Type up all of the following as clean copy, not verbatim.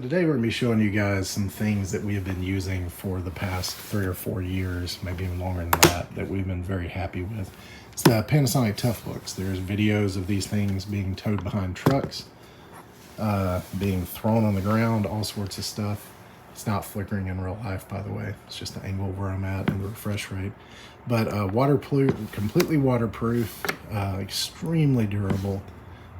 today we're going to be showing you guys some things that we have been using for the past 3 or 4 years, maybe even longer than that we've been very happy with. It's the Panasonic Toughbooks. There's videos of these things being towed behind trucks, being thrown on the ground, all sorts of stuff. It's not flickering in real life, by the way. It's just the angle where I'm at and the refresh rate. But waterproof, completely waterproof, extremely durable,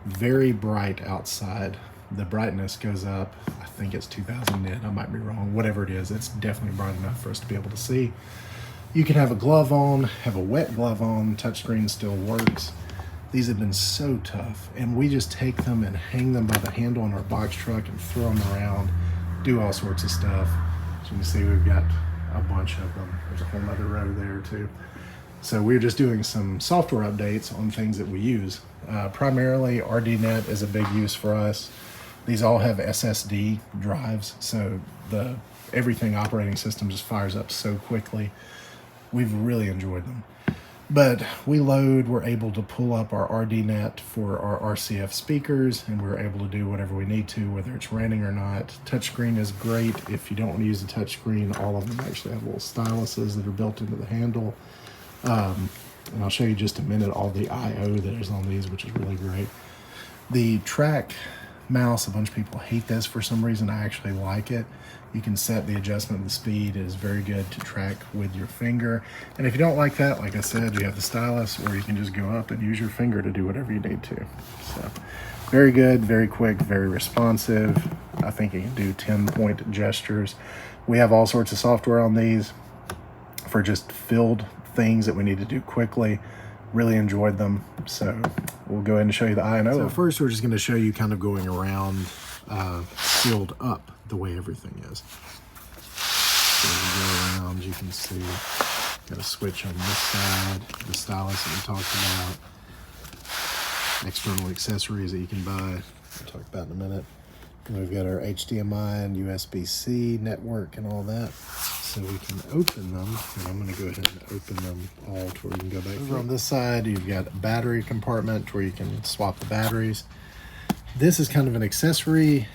very bright outside. The brightness goes up, I think it's 2000 nit, I might be wrong, whatever it is, it's definitely bright enough for us to be able to see. You can have a glove on, have a wet glove on, touchscreen still works. These have been so tough, and we just take them and hang them by the handle on our box truck and throw them around, do all sorts of stuff. As you can see, we've got a bunch of them. There's a whole other row there too. So we're just doing some software updates on things that we use. Primarily, RDNet is a big use for us. These all have SSD drives, so the everything operating system just fires up so quickly. We've really enjoyed them. But we're able to pull up our RDNet for our RCF speakers, and we're able to do whatever we need to, whether it's raining or not. Touchscreen is great. If you don't want to use a touchscreen, all of them actually have little styluses that are built into the handle. And I'll show you just a minute all the I/O that is on these, which is really great. The track mouse, a bunch of people hate this for some reason. I actually like it. You can set the adjustment of the speed. It is very good to track with your finger. And if you don't like that, like I said, you have the stylus, or you can just go up and use your finger to do whatever you need to. So very good, very quick, very responsive. I think you can do 10-point gestures. We have all sorts of software on these for just filled things that we need to do quickly. Really enjoyed them, so we'll go ahead and show you the I&O. So first we're just going to show you kind of going around filled up the way everything is. So as you go around, you can see got a switch on this side, the stylus that we talked about, external accessories that you can buy, we'll talk about in a minute. And we've got our HDMI and USB-C network and all that. So we can open them, and I'm going to go ahead and open them all to where you can go back. Over on this side, you've got a battery compartment where you can swap the batteries. This is kind of an accessory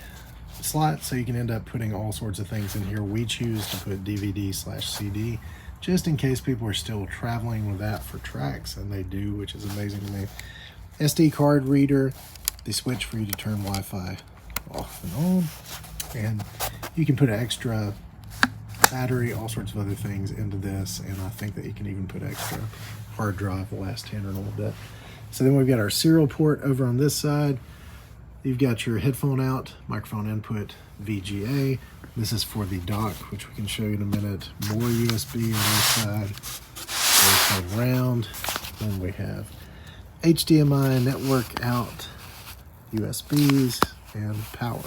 slot, so you can end up putting all sorts of things in here. We choose to put DVD/CD, just in case people are still traveling with that for tracks, and they do, which is amazing to me. SD card reader, the switch for you to turn Wi-Fi off and on, and you can put an extra battery, all sorts of other things into this, and I think that you can even put extra hard drive, will last 10 or a little bit. So then we've got our serial port over on this side. You've got your headphone out, microphone input, VGA. This is for the dock, which we can show you in a minute. More USB on this side. Goes around. Then we have HDMI, network out, USBs, and power.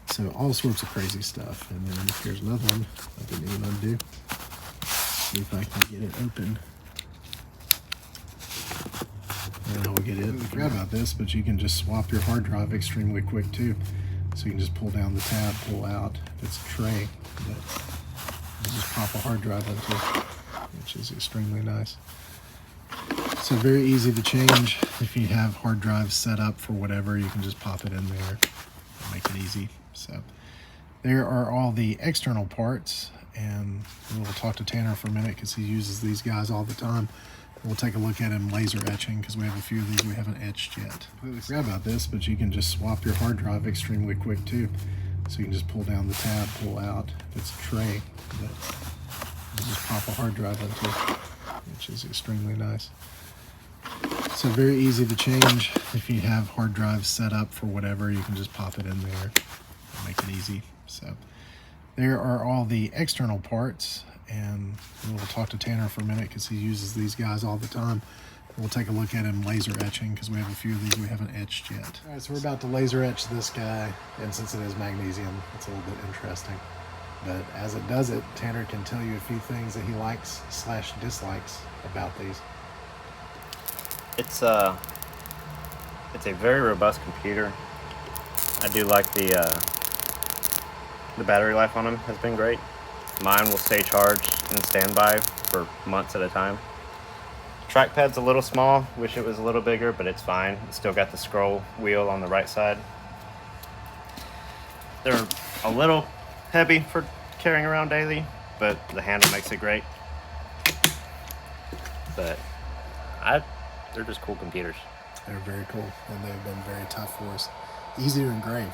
So all sorts of crazy stuff. And then here's another one I didn't even undo. See if I can get it open. And we'll get it. I forgot about this, but you can just swap your hard drive extremely quick too. So you can just pull down the tab, pull out. It's a tray that you just pop a hard drive into, which is extremely nice. So very easy to change. If you have hard drives set up for whatever, you can just pop it in there and make it easy. So there are all the external parts, and we'll talk to Tanner for a minute because he uses these guys all the time. We'll take a look at him laser etching because we have a few of these we haven't etched yet. Completely forgot about this, but you can just swap your hard drive extremely quick too. So you can just pull down the tab, pull out. It's a tray that you just pop a hard drive into, which is extremely nice. So very easy to change. If you have hard drives set up for whatever, you can just pop it in there and make it easy. So there are all the external parts, and we'll talk to Tanner for a minute because he uses these guys all the time. We'll take a look at him laser etching because we have a few of these we haven't etched yet. All right, so we're about to laser etch this guy, and since it is magnesium, it's a little bit interesting. But as it does it, Tanner can tell you a few things that he likes/dislikes about these. It's a very robust computer. I do like the battery life on them has been great. Mine will stay charged and standby for months at a time. Trackpad's a little small, wish it was a little bigger, but it's fine. It's still got the scroll wheel on the right side. They're a little heavy for carrying around daily, but the handle makes it great. But they're just cool computers. They're very cool, and they've been very tough for us. Easy to engrave.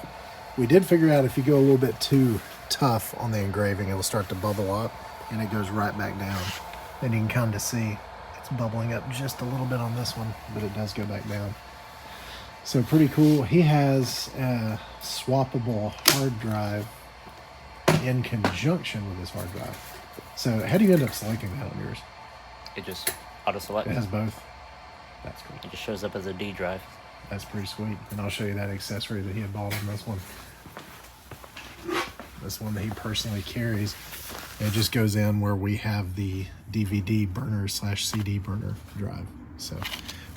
We did figure out if you go a little bit too tough on the engraving, it'll start to bubble up, and it goes right back down. And you can kind of see it's bubbling up just a little bit on this one, but it does go back down. So pretty cool. He has a swappable hard drive in conjunction with his hard drive. So how do you end up selecting that on yours? It just auto-selects. It has both. That's cool. It just shows up as a D drive. That's pretty sweet. And I'll show you that accessory that he had bought on this one. This one that he personally carries. It just goes in where we have the DVD burner / CD burner drive. So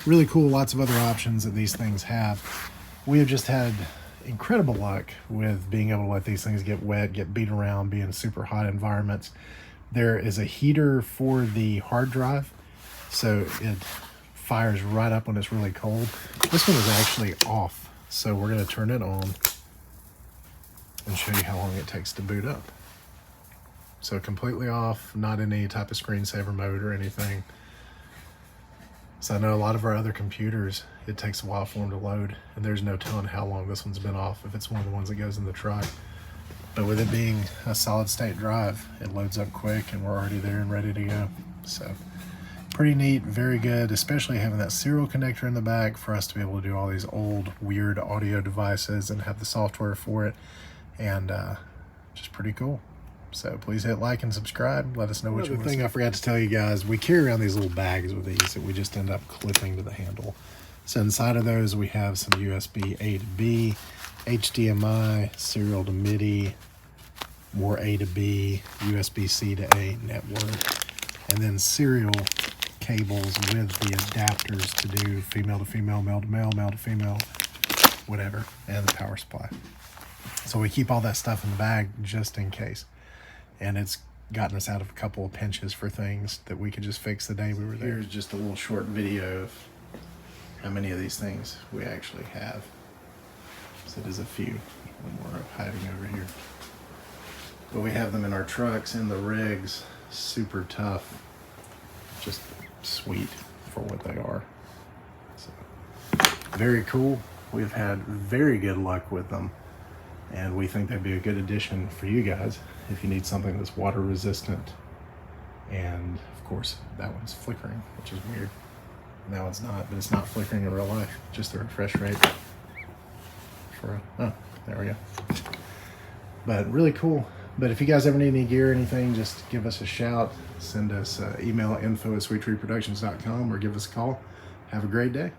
really cool. Lots of other options that these things have. We have just had incredible luck with being able to let these things get wet, get beat around, be in super hot environments. There is a heater for the hard drive, so it fires right up when it's really cold. This one is actually off, so we're going to turn it on and show you how long it takes to boot up. So completely off, not in any type of screensaver mode or anything. So I know a lot of our other computers, it takes a while for them to load, and there's no telling how long this one's been off if it's one of the ones that goes in the truck. But with it being a solid state drive, it loads up quick and we're already there and ready to go. So pretty neat, very good, especially having that serial connector in the back for us to be able to do all these old weird audio devices and have the software for it, and just pretty cool. So please hit like and subscribe. Let us know what you want. The thing I forgot to tell you guys, we carry around these little bags with these that we just end up clipping to the handle. So inside of those we have some USB A to B, HDMI, serial to MIDI, more A to B, USB-C to A network, and then serial cables with the adapters to do female to female, male to male, male to female, whatever, and the power supply. So we keep all that stuff in the bag just in case. And it's gotten us out of a couple of pinches for things that we could just fix the day we were there. Here's just a little short video of how many of these things we actually have. So there's a few. One more hiding over here. But we have them in our trucks, in the rigs. Super tough. Just sweet for what they are. So, very cool. We've had very good luck with them. And we think they'd be a good addition for you guys if you need something that's water resistant. And of course, that one's flickering, which is weird. And that one's not, but it's not flickering in real life. Just the refresh rate. Oh, there we go. But really cool. But if you guys ever need any gear or anything, just give us a shout. Send us email at info@sweettreeproductions.com or give us a call. Have a great day.